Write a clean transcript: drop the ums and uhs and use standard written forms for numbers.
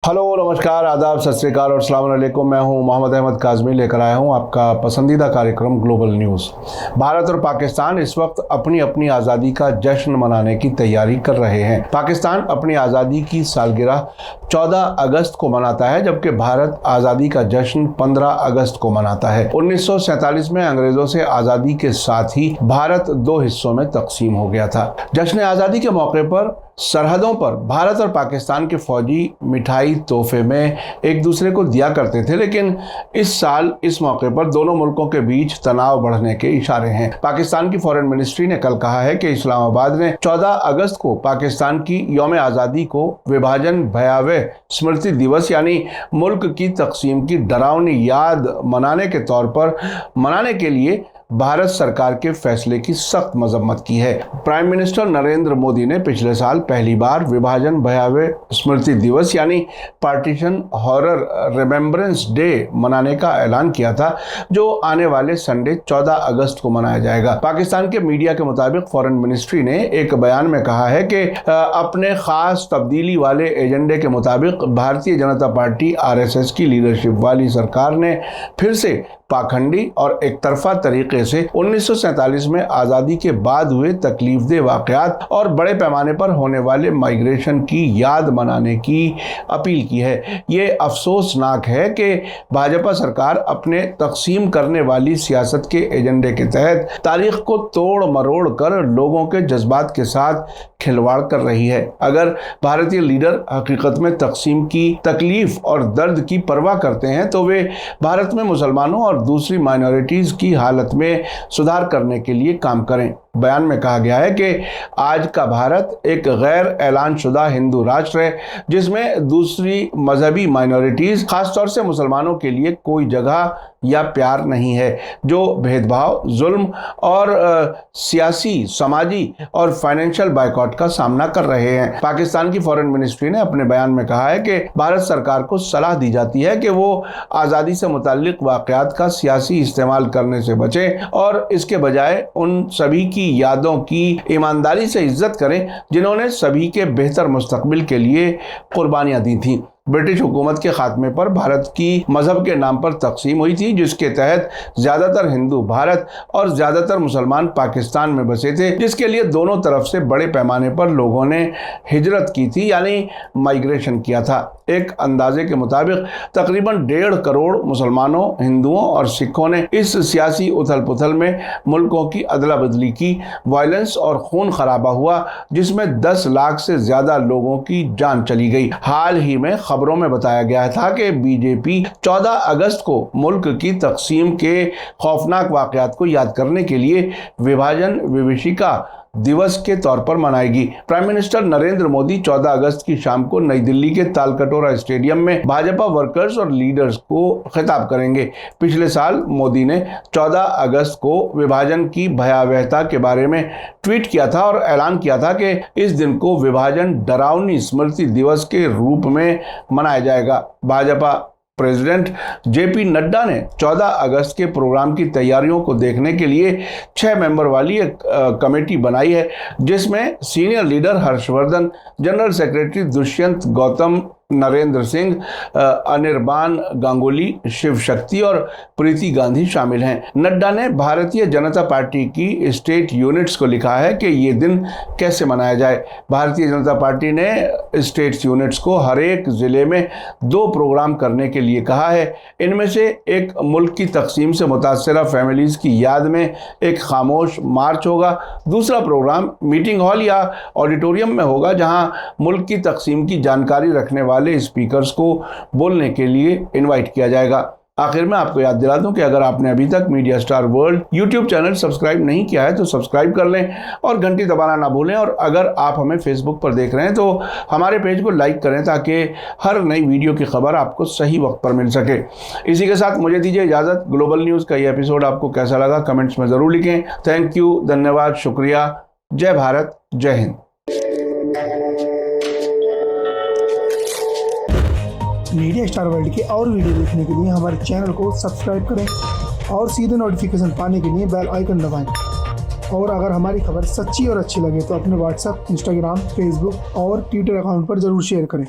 Hello, नमस्कार, आदाब, सत श्री अकाल और अस्सलाम वालेकुम। मैं हूं मोहम्मद अहमद काज़मी, लेकर आया हूं आपका पसंदीदा कार्यक्रम ग्लोबल न्यूज़। भारत और पाकिस्तान इस वक्त अपनी अपनी आज़ादी का जश्न मनाने की तैयारी कर रहे हैं। पाकिस्तान अपनी आज़ादी की सालगिरह 14 अगस्त को मनाता है, जबकि भारत आज़ादी का जश्न 15 अगस्त को मनाता है। 1947 में अंग्रेज़ों से आज़ादी के साथ ही भारत दो हिस्सों में तकसीम हो गया था। जश्न आज़ादी के मौके पर सरहदों पर भारत और पाकिस्तान के फौजी मिठाई तोहफे में एक दूसरे को दिया करते थे, लेकिन इस साल इस मौके पर दोनों मुल्कों के बीच तनाव बढ़ने के इशारे हैं। पाकिस्तान की फॉरेन मिनिस्ट्री ने कल कहा है कि इस्लामाबाद ने 14 अगस्त को पाकिस्तान की यौम आज़ादी को विभाजन भयावह स्मृति दिवस यानी मुल्क की तकसीम की डरावनी याद मनाने के तौर पर मनाने के लिए भारत सरकार के फैसले की सख्त मजम्मत की है। प्राइम मिनिस्टर नरेंद्र मोदी ने पिछले साल पहली बार विभाजन भयावह स्मृति दिवस यानी पार्टीशन हॉरर रिमेम्बरेंस डे मनाने का ऐलान किया था, जो आने वाले संडे 14 अगस्त को मनाया जाएगा। पाकिस्तान के मीडिया के मुताबिक फॉरेन मिनिस्ट्री ने एक बयान में कहा है कि अपने खास तब्दीली वाले एजेंडे के मुताबिक भारतीय जनता पार्टी RSS की लीडरशिप वाली सरकार ने फिर से पाखंडी और एक तरफा तरीके से 1947 में आज़ादी के बाद हुए तकलीफदेह वाक़यात और बड़े पैमाने पर होने वाले माइग्रेशन की याद मनाने की अपील की है। ये अफसोसनाक है कि भाजपा सरकार अपने तकसीम करने वाली सियासत के एजेंडे के तहत तारीख को तोड़ मरोड़ कर लोगों के जज्बात के साथ खिलवाड़ कर रही है। अगर भारतीय लीडर हकीकत में तकसीम की तकलीफ और दर्द की परवाह करते हैं तो वे भारत में मुसलमानों और दूसरी माइनॉरिटीज की हालत में सुधार करने के लिए काम करें। बयान में कहा गया है कि आज का भारत एक गैर ऐलान शुदा हिंदू राष्ट्र है, जिसमें दूसरी मजहबी माइनॉरिटीज खासतौर से मुसलमानों के लिए कोई जगह या प्यार नहीं है, जो भेदभाव, जुल्म और सियासी, समाजी और फाइनेंशियल बायकॉट का सामना कर रहे हैं। पाकिस्तान की फॉरेन मिनिस्ट्री ने अपने बयान में कहा है कि भारत सरकार को सलाह दी जाती है कि वो आज़ादी से मुताल्लिक वाक़यात का सियासी इस्तेमाल करने से बचे और इसके बजाय उन सभी की यादों की ईमानदारी से इज्जत करें जिन्होंने सभी के बेहतर मुस्तकबिल के लिए कुर्बानियां दी थीं। ब्रिटिश हुकूमत के खात्मे पर भारत की मजहब के नाम पर तकसीम हुई थी, जिसके तहत ज़्यादातर हिंदू भारत और ज़्यादातर मुसलमान पाकिस्तान में बसे थे, जिसके लिए दोनों तरफ से बड़े पैमाने पर लोगों ने हिजरत की थी यानी माइग्रेशन किया था। एक अंदाजे के मुताबिक तकरीबन 1.5 करोड़ मुसलमानों, हिंदुओं और सिखों ने इस सियासी उथल पुथल में मुल्कों की अदला बदली की, वायलेंस और खून खराबा हुआ, जिसमें 10 लाख से ज़्यादा लोगों की जान चली गई। हाल ही में खबरों में बताया गया था कि बीजेपी 14 अगस्त को मुल्क की तकसीम के खौफनाक वाक़यात को याद करने के लिए विभाजन विभीषिका दिवस के तौर पर मनाएगी। प्राइम मिनिस्टर नरेंद्र मोदी 14 अगस्त की शाम को नई दिल्ली के तालकटोरा स्टेडियम में भाजपा वर्कर्स और लीडर्स को खिताब करेंगे। पिछले साल मोदी ने 14 अगस्त को विभाजन की भयावहता के बारे में ट्वीट किया था और ऐलान किया था कि इस दिन को विभाजन डरावनी स्मृति दिवस के रूप में मनाया जाएगा। भाजपा प्रेसिडेंट JP नड्डा ने 14 अगस्त के प्रोग्राम की तैयारियों को देखने के लिए 6 मेंबर वाली एक कमेटी बनाई है, जिसमें senior leader Harshvardhan, general secretary Dushyant Gautam, Narendra Singh, Anirban Ganguly, Shiv Shakti और प्रीति गांधी शामिल हैं। नड्डा ने भारतीय जनता पार्टी की स्टेट यूनिट्स को लिखा है कि ये दिन कैसे मनाया जाए। भारतीय जनता पार्टी ने स्टेट यूनिट्स को हर एक ज़िले में 2 प्रोग्राम करने के लिए कहा है। इनमें से एक मुल्क की तकसीम से मुतासरा फैमिलीज़ की याद में एक खामोश मार्च होगा। दूसरा प्रोग्राम मीटिंग हॉल या ऑडिटोरियम में होगा, जहां मुल्क की तकसीम की जानकारी रखने वाले स्पीकर्स को बोलने के लिए इनवाइट किया जाएगा। आखिर में आपको याद दिला दूं कि अगर आपने अभी तक media star world YouTube channel subscribe नहीं किया है तो सब्सक्राइब कर लें और घंटी दबाना ना भूलें। और अगर आप हमें फेसबुक पर देख रहे हैं तो हमारे पेज को लाइक करें ताकि हर नई वीडियो की खबर आपको सही वक्त पर मिल सके। इसी के साथ मुझे दीजिए इजाज़त। ग्लोबल न्यूज़ का ये एपिसोड आपको कैसा लगा कमेंट्स में ज़रूर लिखें। थैंक यू, धन्यवाद, शुक्रिया। जय भारत, जय हिंद। मीडिया स्टार वर्ल्ड के और वीडियो देखने के लिए हमारे चैनल को सब्सक्राइब करें और सीधे नोटिफिकेशन पाने के लिए बेल आइकन दबाएं। और अगर हमारी खबर सच्ची और अच्छी लगे तो अपने व्हाट्सएप, इंस्टाग्राम, फेसबुक और ट्विटर अकाउंट पर जरूर शेयर करें।